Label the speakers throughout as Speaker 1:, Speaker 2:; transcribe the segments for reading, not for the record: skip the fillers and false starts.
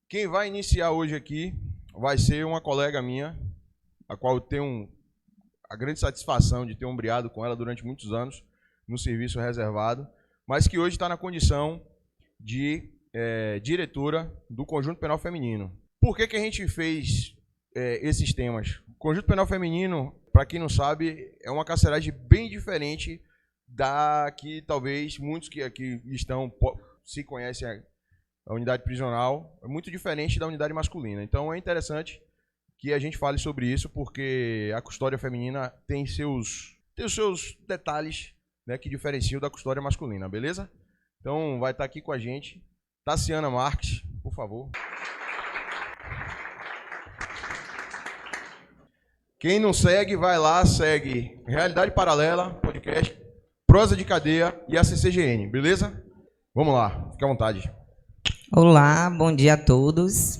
Speaker 1: Quem vai iniciar hoje aqui vai ser uma colega minha, a qual eu tenho a grande satisfação de ter ombreado com ela durante muitos anos no serviço reservado, mas que hoje está na condição de diretora do Conjunto Penal Feminino. Por que a gente fez esses temas? O Conjunto Penal Feminino, para quem não sabe, é uma carceragem bem diferente da que talvez muitos que aqui estão se conhecem a unidade prisional, é muito diferente da unidade masculina. Então é interessante que a gente fale sobre isso, porque a custódia feminina tem os seus detalhes, né, que diferenciam da custódia masculina, beleza? Então vai estar aqui com a gente Tassiana Marques, por favor. Quem não segue, vai lá, segue Realidade Paralela, podcast, Prosa de Cadeia e a CCGN, beleza? Vamos lá, fica à vontade.
Speaker 2: Olá, bom dia a todos.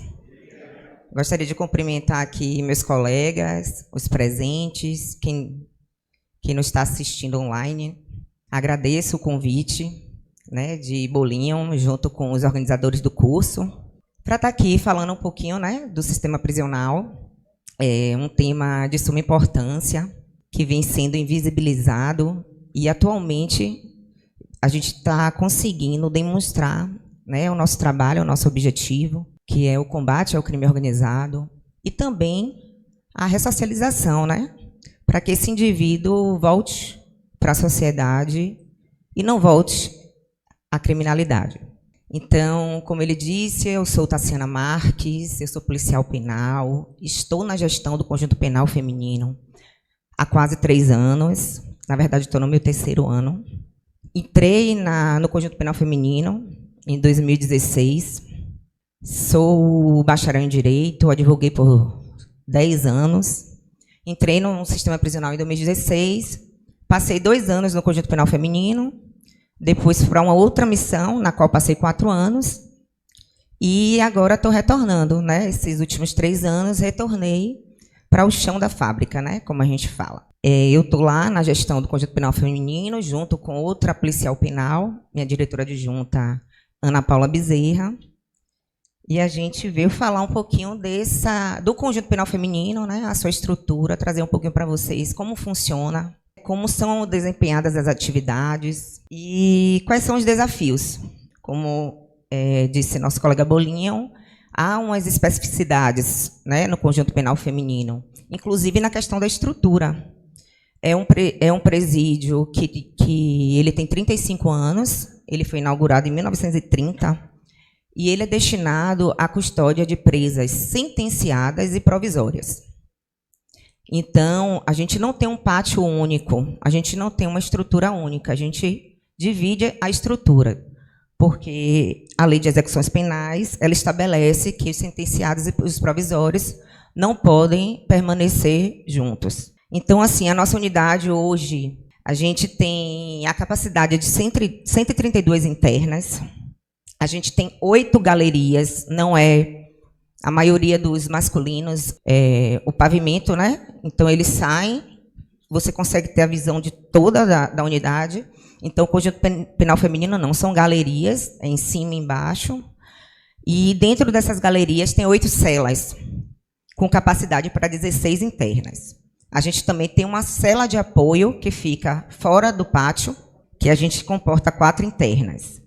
Speaker 2: Gostaria de cumprimentar aqui meus colegas, os presentes, quem nos está assistindo online. Agradeço o convite, né, de Bolinho, junto com os organizadores do curso, para estar aqui falando um pouquinho, né, do sistema prisional. É um tema de suma importância, que vem sendo invisibilizado, e atualmente a gente está conseguindo demonstrar, né, o nosso trabalho, o nosso objetivo, que é o combate ao crime organizado, e também a ressocialização, né, para que esse indivíduo volte para a sociedade e não volte à criminalidade. Então, como ele disse, eu sou Tassiana Marques, eu sou policial penal, estou na gestão do Conjunto Penal Feminino há quase 3 anos, na verdade estou no meu 3º ano. Entrei no Conjunto Penal Feminino em 2016, sou bacharel em Direito, advoguei por 10 anos, entrei no sistema prisional em 2016, passei 2 anos no Conjunto Penal Feminino, depois para uma outra missão, na qual passei 4 anos, e agora estou retornando, né? Esses últimos 3 anos, retornei para o chão da fábrica, né? Como a gente fala. Eu estou lá na gestão do Conjunto Penal Feminino, junto com outra policial penal, minha diretora adjunta, Ana Paula Bezerra, e a gente veio falar um pouquinho do Conjunto Penal Feminino, né? A sua estrutura, trazer um pouquinho para vocês como funciona, como são desempenhadas as atividades e quais são os desafios. Como disse nosso colega Bolinho, há umas especificidades, né, no Conjunto Penal Feminino, inclusive na questão da estrutura. É um presídio que ele tem 35 anos, ele foi inaugurado em 1930, e ele é destinado à custódia de presas sentenciadas e provisórias. Então, a gente não tem um pátio único, a gente não tem uma estrutura única, a gente divide a estrutura, porque a Lei de Execuções Penais, ela estabelece que os sentenciados e os provisórios não podem permanecer juntos. Então, assim, a nossa unidade hoje, a gente tem a capacidade de 132 internas, a gente tem 8 galerias, não é a maioria dos masculinos, o pavimento, né? Então, eles saem, você consegue ter a visão de toda da unidade. Então, o Conjunto Penal Feminino não, são galerias, em cima e embaixo. E dentro dessas galerias tem 8 celas, com capacidade para 16 internas. A gente também tem uma cela de apoio que fica fora do pátio, que a gente comporta 4 internas.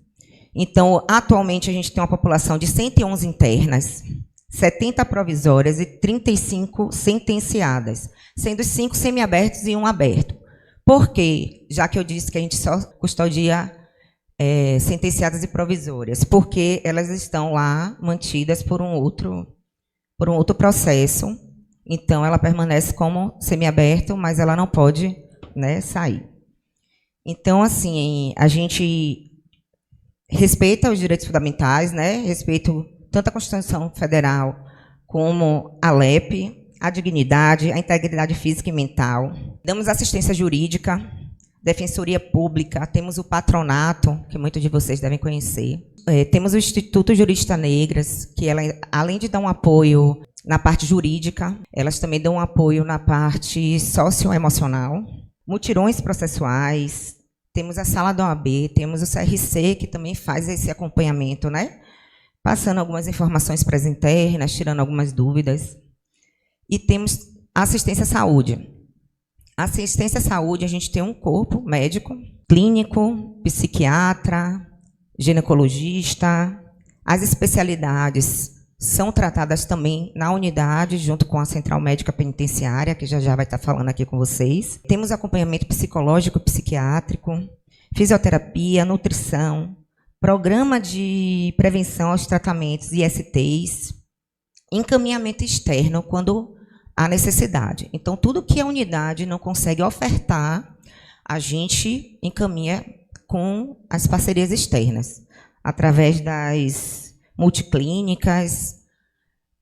Speaker 2: Então, atualmente, a gente tem uma população de 111 internas, 70 provisórias e 35 sentenciadas, sendo 5 semiabertos e 1 aberto. Por quê? Já que eu disse que a gente só custodia sentenciadas e provisórias, porque elas estão lá mantidas por um outro processo. Então, ela permanece como semiaberto, mas ela não pode, né, sair. Então, assim, a gente respeita os direitos fundamentais, né, respeito tanto a Constituição Federal como a LEP, a dignidade, a integridade física e mental. Damos assistência jurídica, defensoria pública, temos o patronato, que muitos de vocês devem conhecer. Temos o Instituto Juristas Negras, que ela, além de dar um apoio na parte jurídica, elas também dão um apoio na parte socioemocional. Mutirões processuais, temos a sala da OAB, temos o CRC, que também faz esse acompanhamento, né? passando algumas informações para as internas, tirando algumas dúvidas. E temos assistência à saúde. Assistência à saúde, a gente tem um corpo médico, clínico, psiquiatra, ginecologista. As especialidades são tratadas também na unidade, junto com a Central Médica Penitenciária, que já vai estar falando aqui com vocês. Temos acompanhamento psicológico, psiquiátrico, fisioterapia, nutrição, programa de prevenção aos tratamentos ISTs, encaminhamento externo quando há necessidade. Então, tudo que a unidade não consegue ofertar, a gente encaminha com as parcerias externas, através das multiclínicas,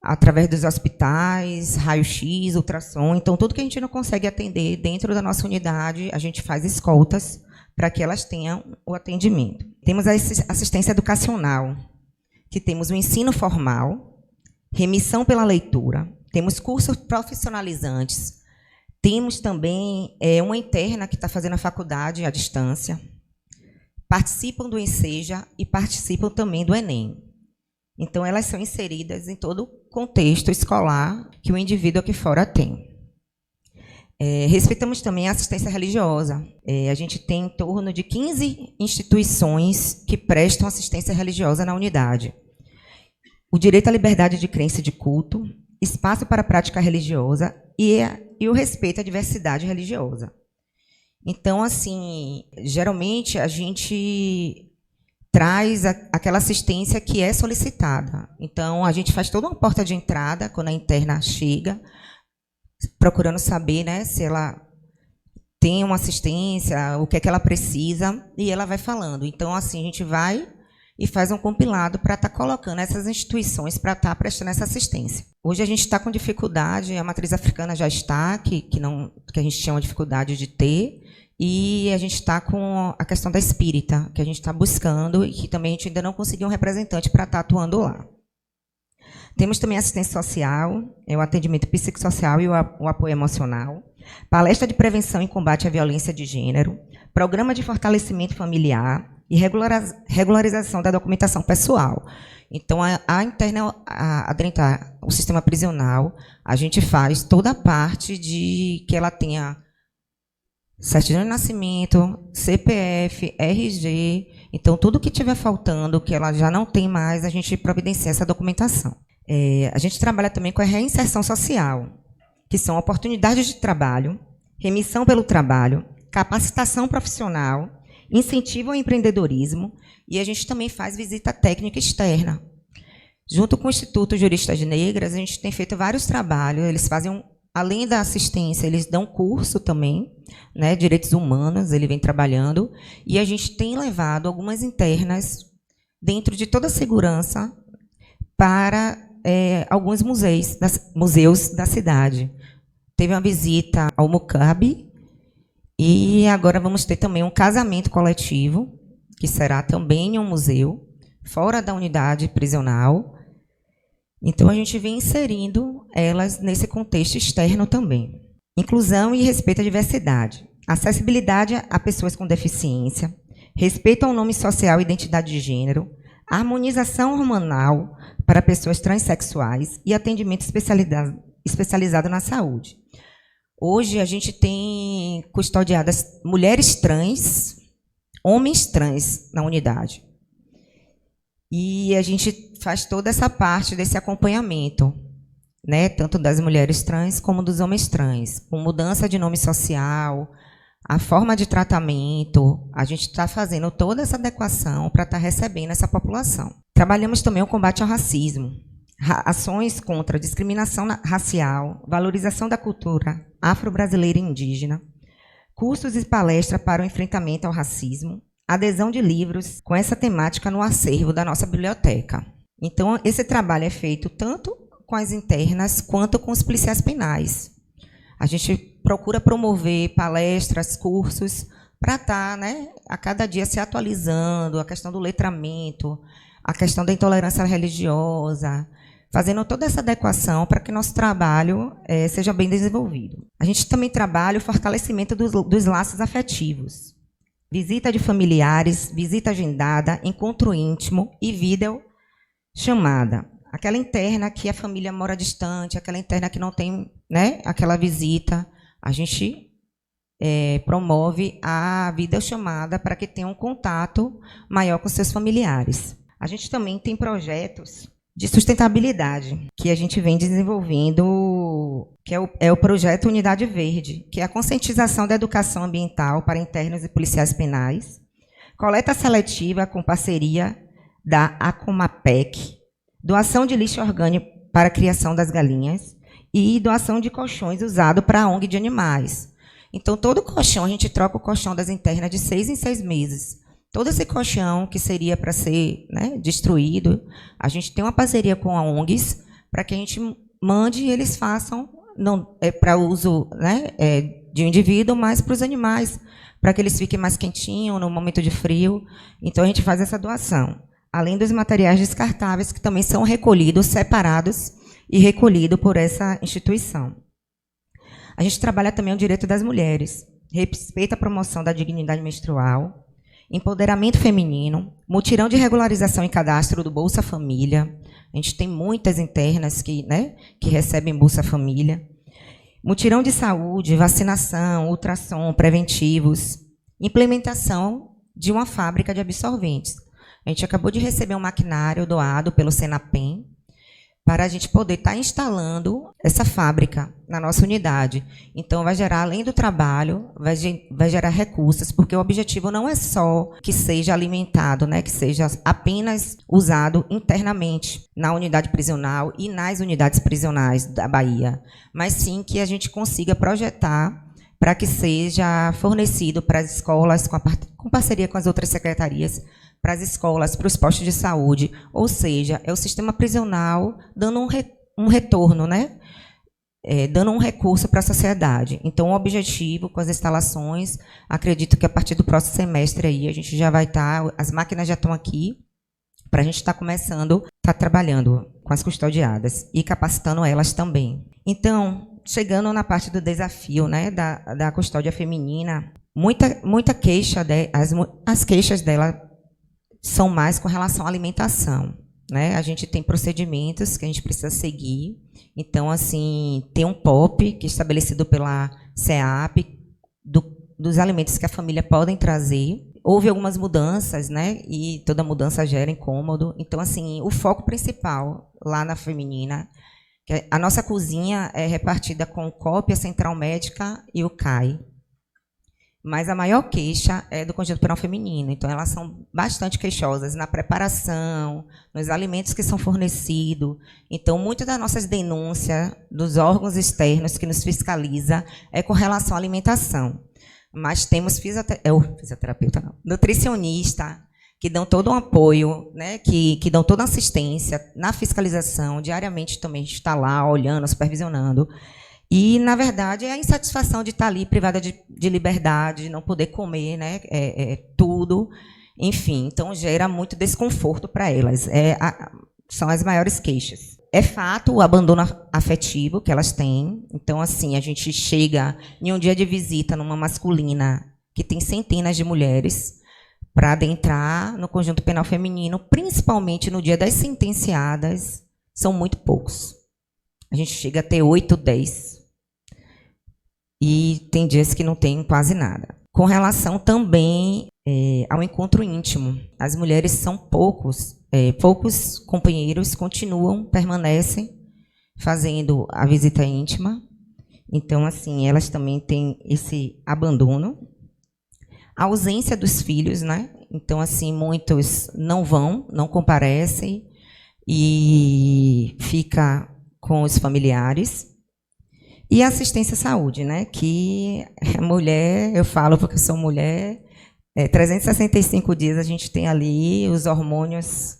Speaker 2: através dos hospitais, raio-x, ultrassom. Então, tudo que a gente não consegue atender dentro da nossa unidade, a gente faz escoltas para que elas tenham o atendimento. Temos a assistência educacional, que temos o ensino formal, remissão pela leitura, temos cursos profissionalizantes, temos também uma interna que está fazendo a faculdade à distância, participam do Enseja e participam também do Enem. Então, elas são inseridas em todo o contexto escolar que o indivíduo aqui fora tem. Respeitamos também a assistência religiosa. A gente tem em torno de 15 instituições que prestam assistência religiosa na unidade. O direito à liberdade de crença e de culto, espaço para a prática religiosa e o respeito à diversidade religiosa. Então, assim, geralmente a gente traz aquela assistência que é solicitada. Então, a gente faz toda uma porta de entrada quando a interna chega, procurando saber, né, se ela tem uma assistência, o que é que ela precisa, e ela vai falando. Então, assim, a gente vai e faz um compilado para estar colocando essas instituições para estar prestando essa assistência. Hoje a gente está com dificuldade, a matriz africana já está, que a gente tinha uma dificuldade de ter, e a gente está com a questão da espírita, que a gente está buscando, e que também a gente ainda não conseguiu um representante para estar atuando lá. Temos também assistência social, o atendimento psicossocial e o apoio emocional, palestra de prevenção e combate à violência de gênero, programa de fortalecimento familiar e regularização da documentação pessoal. Então, a interna, dentro do sistema prisional, a gente faz toda a parte de que ela tenha certidão de nascimento, CPF, RG. Então, tudo que estiver faltando, que ela já não tem mais, a gente providencia essa documentação. A gente trabalha também com a reinserção social, que são oportunidades de trabalho, remissão pelo trabalho, capacitação profissional, incentivo ao empreendedorismo, e a gente também faz visita técnica externa. Junto com o Instituto Juristas Negras, a gente tem feito vários trabalhos, eles fazem, além da assistência, eles dão curso também, né, direitos humanos, ele vem trabalhando, e a gente tem levado algumas internas, dentro de toda a segurança, para alguns museus da cidade. Teve uma visita ao Mucabe, e agora vamos ter também um casamento coletivo, que será também em um museu, fora da unidade prisional. Então, a gente vem inserindo elas nesse contexto externo também. Inclusão e respeito à diversidade. Acessibilidade a pessoas com deficiência, respeito ao nome social e identidade de gênero, harmonização hormonal para pessoas transexuais e atendimento especializado na saúde. Hoje, a gente tem custodiadas mulheres trans, homens trans na unidade. E a gente faz toda essa parte desse acompanhamento, né, tanto das mulheres trans como dos homens trans, com mudança de nome social, a forma de tratamento. A gente está fazendo toda essa adequação para estar recebendo essa população. Trabalhamos também o combate ao racismo, ações contra a discriminação racial, valorização da cultura afro-brasileira e indígena, cursos e palestras para o enfrentamento ao racismo, adesão de livros com essa temática no acervo da nossa biblioteca. Então, esse trabalho é feito tanto com as internas quanto com os policiais penais. A gente procura promover palestras, cursos, para estar, né, a cada dia se atualizando, a questão do letramento, a questão da intolerância religiosa, fazendo toda essa adequação para que nosso trabalho seja bem desenvolvido. A gente também trabalha o fortalecimento dos laços afetivos. Visita de familiares, visita agendada, encontro íntimo e vídeo chamada. Aquela interna que a família mora distante, aquela interna que não tem, né, aquela visita, a gente promove a videochamada para que tenha um contato maior com seus familiares. A gente também tem projetos de sustentabilidade que a gente vem desenvolvendo, que é o projeto Unidade Verde, que é a conscientização da educação ambiental para internos e policiais penais, coleta seletiva com parceria da Acomapec, doação de lixo orgânico para a criação das galinhas e doação de colchões usado para a ONG de animais. Então, todo colchão, a gente troca o colchão das internas de 6 em 6 meses. Todo esse colchão que seria para ser, né, destruído, a gente tem uma parceria com a ONGs para que a gente mande e eles façam, não para uso, né, de um indivíduo, mas para os animais, para que eles fiquem mais quentinhos no momento de frio. Então, a gente faz essa doação. Além dos materiais descartáveis, que também são recolhidos, separados e recolhidos por essa instituição. A gente trabalha também o direito das mulheres, respeita a promoção da dignidade menstrual, empoderamento feminino, mutirão de regularização e cadastro do Bolsa Família. A gente tem muitas internas que recebem Bolsa Família. Mutirão de saúde, vacinação, ultrassom, preventivos. Implementação de uma fábrica de absorventes. A gente acabou de receber um maquinário doado pelo Senapem para a gente poder estar instalando essa fábrica na nossa unidade. Então, vai gerar, além do trabalho, vai gerar recursos, porque o objetivo não é só que seja alimentado, né, que seja apenas usado internamente na unidade prisional e nas unidades prisionais da Bahia, mas sim que a gente consiga projetar para que seja fornecido para as escolas, com parceria com as outras secretarias, para as escolas, para os postos de saúde, ou seja, é o sistema prisional dando um retorno, né? Dando um recurso para a sociedade. Então, o objetivo com as instalações, acredito que a partir do próximo semestre aí a gente já vai estar, as máquinas já estão aqui, para a gente estar começando, estar trabalhando com as custodiadas e capacitando elas também. Então, chegando na parte do desafio, né, da custódia feminina, muita queixa, as queixas dela são mais com relação à alimentação, né? A gente tem procedimentos que a gente precisa seguir. Então, assim, tem um POP que é estabelecido pela CEAP dos alimentos que a família podem trazer. Houve algumas mudanças, né? E toda mudança gera incômodo. Então, assim, o foco principal lá na feminina, que a nossa cozinha é repartida com COP, a Central Médica e o CAI. Mas a maior queixa é do Conjunto Penal Feminino. Então, elas são bastante queixosas na preparação, nos alimentos que são fornecidos. Então, muitas das nossas denúncias dos órgãos externos que nos fiscaliza é com relação à alimentação. Mas temos fisioterapeuta, não, nutricionista, que dão todo um apoio, né, que dão toda a assistência na fiscalização. Diariamente também a gente está lá olhando, supervisionando. E, na verdade, é a insatisfação de estar ali privada de liberdade, de não poder comer, né, tudo. Enfim, então gera muito desconforto para elas. São as maiores queixas. É fato o abandono afetivo que elas têm. Então, assim, a gente chega em um dia de visita numa masculina que tem centenas de mulheres para adentrar no Conjunto Penal Feminino, principalmente no dia das sentenciadas, são muito poucos. A gente chega a ter 8, 10. E tem dias que não tem quase nada. Com relação também ao encontro íntimo, as mulheres são poucos companheiros permanecem fazendo a visita íntima. Então, assim, elas também têm esse abandono. A ausência dos filhos, né? Então, assim, muitos não comparecem e fica com os familiares. E a assistência à saúde, né? Que a mulher, eu falo porque eu sou mulher, 365 dias a gente tem ali os hormônios,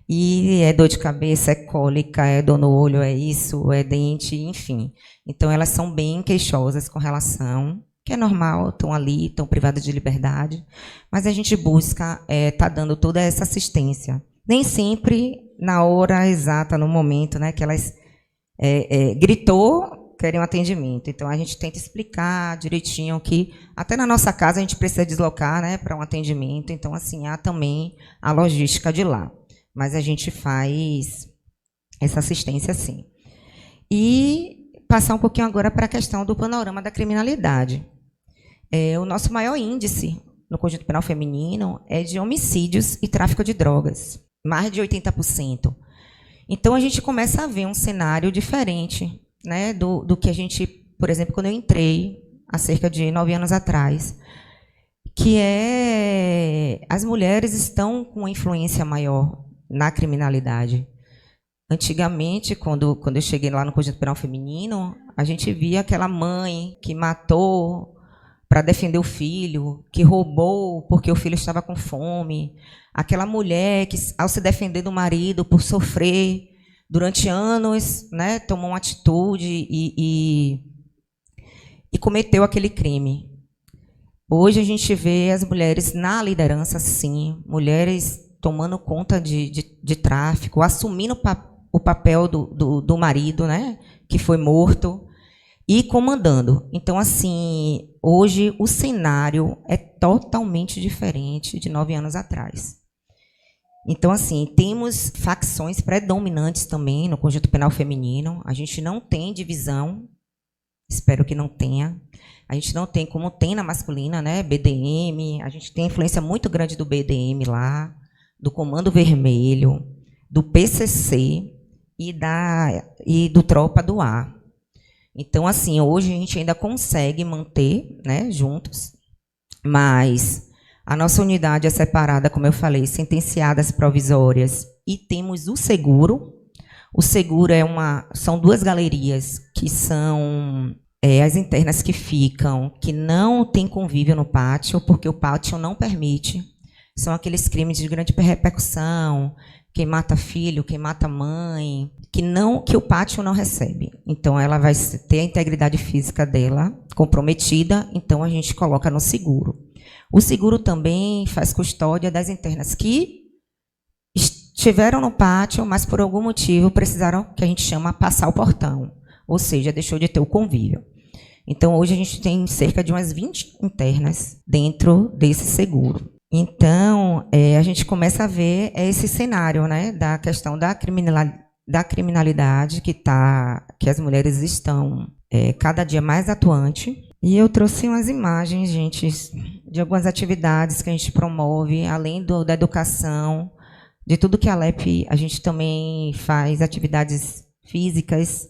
Speaker 2: e é dor de cabeça, é cólica, é dor no olho, é isso, é dente, enfim. Então, elas são bem queixosas com relação, que é normal, estão ali, estão privadas de liberdade, mas a gente busca estar dando toda essa assistência. Nem sempre na hora exata, no momento, né, que elas gritou, querem um atendimento. Então, a gente tenta explicar direitinho que até na nossa casa a gente precisa deslocar, né, para um atendimento. Então, assim, há também a logística de lá. mas a gente faz essa assistência sim. E passar um pouquinho agora para a questão do panorama da criminalidade. O nosso maior índice no Conjunto Penal Feminino é de homicídios e tráfico de drogas, mais de 80%. Então, a gente começa a ver um cenário diferente, né, do que a gente, por exemplo, quando eu entrei, há cerca de 9 anos atrás, que as mulheres estão com uma influência maior na criminalidade. Antigamente, quando eu cheguei lá no Conjunto Penal Feminino, a gente via aquela mãe que matou para defender o filho, que roubou porque o filho estava com fome, aquela mulher que, ao se defender do marido por sofrer durante anos, né, tomou uma atitude e cometeu aquele crime. Hoje a gente vê as mulheres na liderança, sim, mulheres tomando conta de tráfico, assumindo o papel do marido, né, que foi morto, e comandando. Então, assim, hoje o cenário é totalmente diferente de 9 anos atrás. Então, assim, temos facções predominantes também no Conjunto Penal Feminino. A gente não tem divisão, espero que não tenha. A gente não tem, como tem na masculina, né, BDM, a gente tem influência muito grande do BDM lá, do Comando Vermelho, do PCC e do Tropa do Ar. Então, assim, hoje a gente ainda consegue manter, né, juntos, mas a nossa unidade é separada, como eu falei, sentenciadas provisórias, e temos o seguro. O seguro são 2 galerias, que são as internas que ficam, que não tem convívio no pátio, porque o pátio não permite. São aqueles crimes de grande repercussão, quem mata filho, quem mata mãe, que o pátio não recebe. Então, ela vai ter a integridade física dela comprometida, então a gente coloca no seguro. O seguro também faz custódia das internas que estiveram no pátio, mas por algum motivo precisaram, que a gente chama, passar o portão, ou seja, deixou de ter o convívio. Então, hoje a gente tem cerca de umas 20 internas dentro desse seguro. Então, a gente começa a ver esse cenário, né, da questão da criminalidade que as mulheres estão cada dia mais atuante. E eu trouxe umas imagens, gente, de algumas atividades que a gente promove, além da educação, de tudo que a LEP, a gente também faz atividades físicas,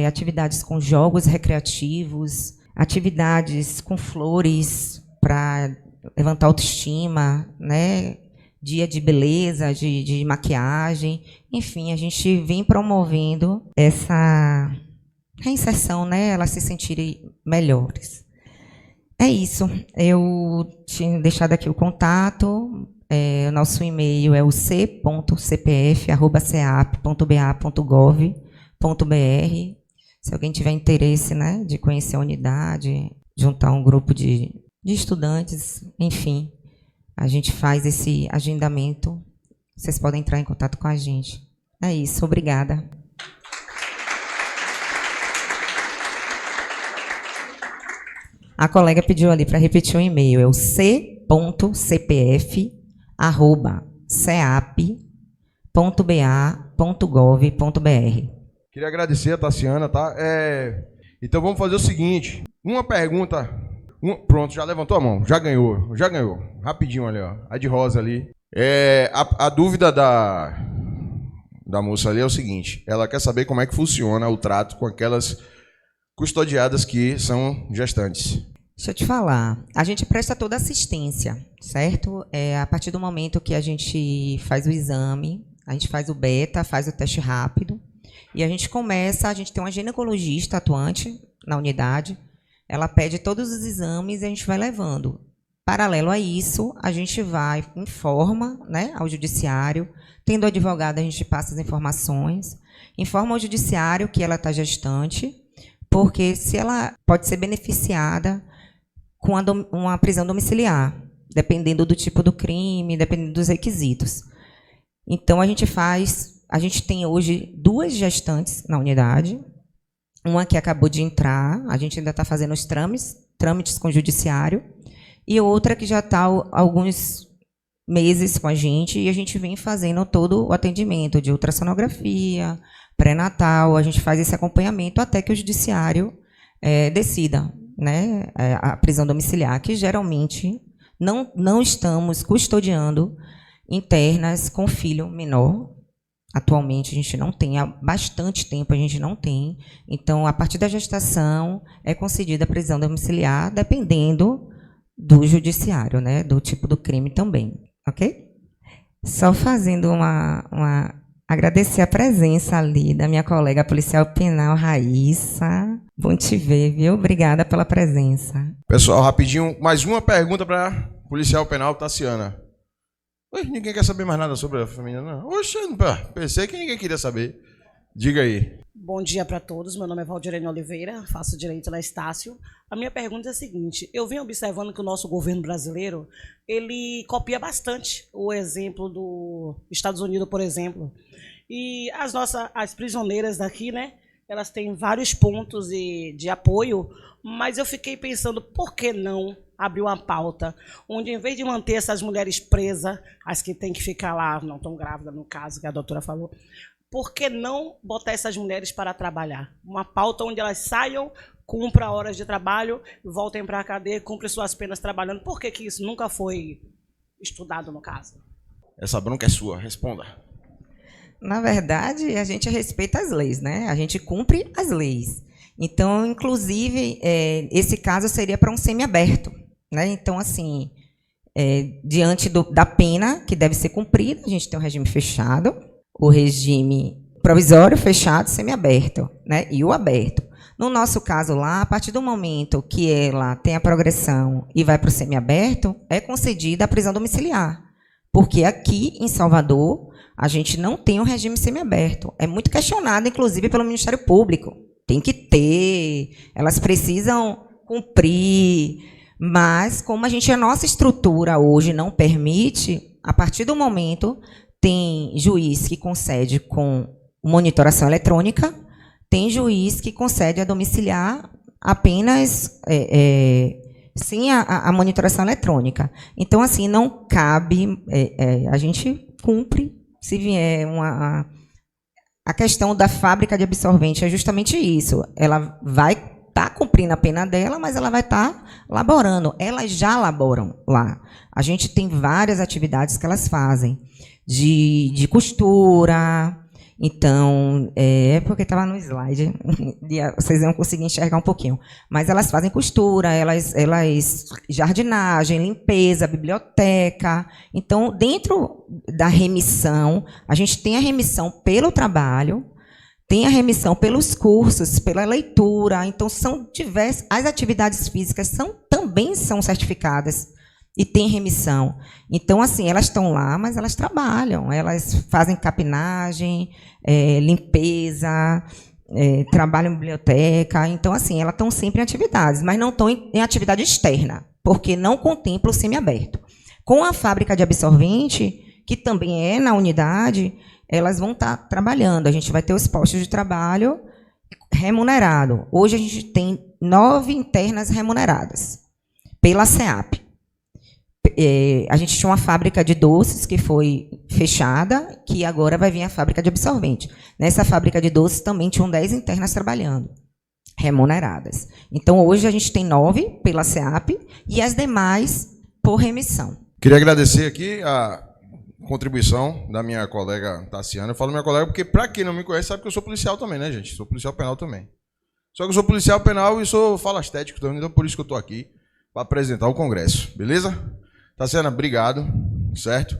Speaker 2: atividades com jogos recreativos, atividades com flores para levantar autoestima, né? Dia de beleza, de maquiagem, enfim, a gente vem promovendo essa reinserção, né? Elas se sentirem melhores. É isso. Eu tinha deixado aqui o contato. O nosso e-mail é o c.cpf@ceap.ba.gov.br. Se alguém tiver interesse, né, de conhecer a unidade, juntar um grupo de estudantes, enfim, a gente faz esse agendamento. Vocês podem entrar em contato com a gente. É isso, obrigada. A colega pediu ali para repetir o e-mail, é o c.cpf@ceap.ba.gov.br.
Speaker 1: Queria agradecer a Tassiana, tá? Então vamos fazer o seguinte, uma pergunta. Pronto, já levantou a mão, já ganhou. Rapidinho ali, ó. A de rosa ali. A dúvida da moça ali é o seguinte: ela quer saber como é que funciona o trato com aquelas custodiadas que são gestantes.
Speaker 2: Deixa eu te falar. A gente presta toda assistência, certo? A partir do momento que a gente faz o exame, a gente faz o beta, faz o teste rápido, e a gente tem uma ginecologista atuante na unidade. Ela pede todos os exames e a gente vai levando. Paralelo a isso, a gente informa, né, ao judiciário. Tendo advogado, a gente passa as informações. Informa ao judiciário que ela está gestante, porque se ela pode ser beneficiada com uma prisão domiciliar, dependendo do tipo do crime, dependendo dos requisitos. Então, a gente tem hoje 2 gestantes na unidade, uma que acabou de entrar, a gente ainda está fazendo os trâmites com o judiciário, e outra que já está alguns meses com a gente e a gente vem fazendo todo o atendimento de ultrassonografia, pré-natal, a gente faz esse acompanhamento até que o judiciário decida, né, a prisão domiciliar, que geralmente não estamos custodiando internas com filho menor. Atualmente a gente não tem, há bastante tempo a gente não tem. Então, a partir da gestação é concedida a prisão domiciliar, dependendo do judiciário, né, do tipo do crime também, ok? Só fazendo agradecer a presença ali da minha colega policial penal, Raíssa. Bom te ver, viu? Obrigada pela presença.
Speaker 1: Pessoal, rapidinho, mais uma pergunta para policial penal Tassiana. Ninguém quer saber mais nada sobre a família, não? Oxe, pensei que ninguém queria saber. Diga aí.
Speaker 3: Bom dia para todos, meu nome é Valdirene Oliveira, faço direito na Estácio. A minha pergunta é a seguinte, eu venho observando que o nosso governo brasileiro, ele copia bastante o exemplo dos Estados Unidos, por exemplo. E as prisioneiras daqui, né, elas têm vários pontos de apoio, mas eu fiquei pensando, por que não abrir uma pauta onde, em vez de manter essas mulheres presas, as que têm que ficar lá, não estão grávidas, no caso que a doutora falou, por que não botar essas mulheres para trabalhar? Uma pauta onde elas saiam, cumpram horas de trabalho, voltem para a cadeia, cumprem suas penas trabalhando. Por que isso nunca foi estudado, no caso?
Speaker 1: Essa bronca é sua, responda.
Speaker 2: Na verdade, a gente respeita as leis, né? A gente cumpre as leis. Então, inclusive, esse caso seria para um semiaberto, né? Então, assim, diante da pena que deve ser cumprida, a gente tem um regime fechado, o regime provisório, fechado, semiaberto, né? E o aberto. No nosso caso lá, a partir do momento que ela tem a progressão e vai para o semiaberto, é concedida a prisão domiciliar. Porque aqui em Salvador, a gente não tem um regime semiaberto. É muito questionado, inclusive, pelo Ministério Público. Tem que ter, elas precisam cumprir, mas como a nossa estrutura hoje não permite, a partir do momento tem juiz que concede com monitoração eletrônica, tem juiz que concede a domiciliar apenas sem a monitoração eletrônica. Então, assim, não cabe, a gente cumpre, se vier a questão da fábrica de absorvente é justamente isso. Ela vai estar cumprindo a pena dela, mas ela vai estar laborando. Elas já laboram lá. A gente tem várias atividades que elas fazem, de costura. Então, porque estava no slide, vocês vão conseguir enxergar um pouquinho. Mas elas fazem costura, elas jardinagem, limpeza, biblioteca. Então, dentro da remissão, a gente tem a remissão pelo trabalho, tem a remissão pelos cursos, pela leitura. Então, são diversas. As atividades físicas também são certificadas e tem remissão. Então, assim, elas estão lá, mas elas trabalham. Elas fazem capinagem, limpeza, trabalham em biblioteca. Então, assim, elas estão sempre em atividades, mas não estão em atividade externa, porque não contempla o semiaberto. Com a fábrica de absorvente, que também é na unidade, elas vão estar trabalhando. A gente vai ter os postos de trabalho remunerado. Hoje, a gente tem 9 internas remuneradas pela SEAP. A gente tinha uma fábrica de doces que foi fechada, que agora vai vir a fábrica de absorvente. Nessa fábrica de doces também tinham 10 internas trabalhando, remuneradas. Então, hoje a gente tem 9 pela SEAP e as demais por remissão.
Speaker 1: Queria agradecer aqui a contribuição da minha colega Tassiana. Eu falo minha colega porque, para quem não me conhece, sabe que eu sou policial também, né, gente? Sou policial penal também. Só que eu sou policial penal e sou falastético também, então por isso que eu estou aqui, para apresentar o Congresso. Beleza? Tassiana, obrigado, certo?